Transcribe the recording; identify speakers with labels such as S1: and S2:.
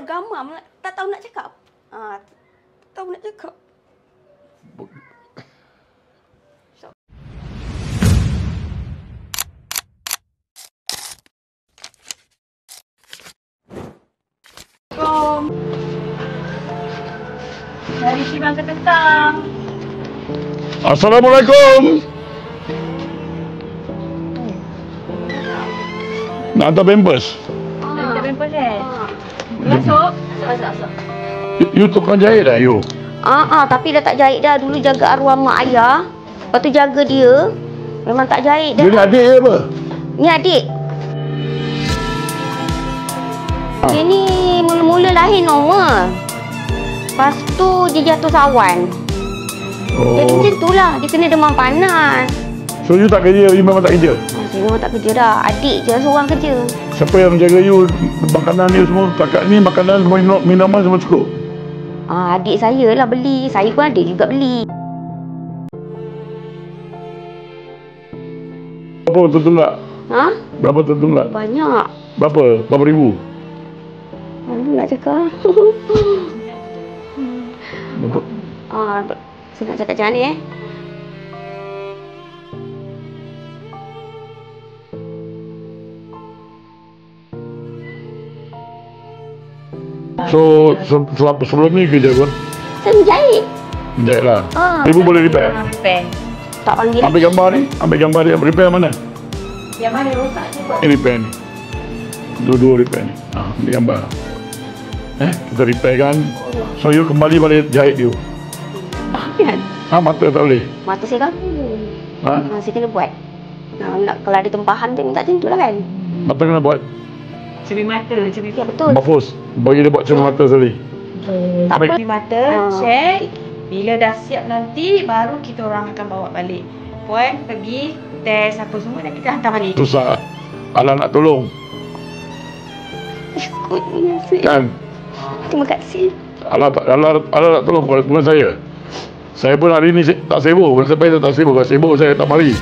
S1: gamam, tak tahu nak cakap. Tak tahu nak cakap.
S2: Dari Cibang ke Tentang.
S3: Assalamualaikum. Nak hantar pampers?
S2: Nak pampers kan? Masuk.
S1: Masuk.
S3: You tukang jahit dah, you?
S1: Tapi dah tak jahit dah. Dulu jaga arwah mak ayah. Lepas tu jaga dia. Memang tak jahit dah.
S3: Dia ni adik ke apa?
S1: Ni adik. Dia ni mula-mula lahir normal. Lepas tu dia jatuh sawan. Jadi macam tu lah. Dia kena demam panas.
S3: So you tak kerja, you memang tak kerja?
S1: Saya memang tak kerja dah. Adik je seorang kerja.
S3: Siapa yang jaga you, makanan ni semua? Kakak ni makanan, minuman semua cukup?
S1: Adik saya lah beli. Saya pun ada juga beli.
S3: Berapa tertunggak? Berapa tertunggak?
S1: Banyak.
S3: Berapa ribu?
S1: Malu nak cakap.
S3: Berapa?
S1: Saya nak cakap macam mana
S3: So, sebelum ni kerja apa?
S1: Saya menjahit.
S3: Menjahit lah. Ibu boleh repair?
S2: Repair.
S1: Tak panggil.
S3: Ambil gambar dia. Repair mana?
S2: Yang mana rosak ni buat?
S3: Ini repair ni. Dua-dua repair ni. Ambil gambar. Kita repair kan. So, you kembali balik jahit you. Mata tak boleh?
S1: Mata saya kamu. Saya kena buat. Nak kalau ada tempahan dia minta macam tu lah kan.
S3: Mata kena buat?
S2: Cermin mata.
S1: Ya betul.
S3: Mahfuz, bagi dia buat cermin mata sekali.
S1: Tak apa.
S2: Cermin mata, check. Bila dah siap nanti, baru kita orang akan bawa balik. Puan pergi test apa semua dan kita hantar balik.
S3: Susah. Allah nak tolong. Kan?
S1: Terima kasih.
S3: Allah nak tolong bukan saya. Saya pun hari ni tak sibuk. Sampai saya tak sibuk. Kalau sibuk saya tak mari.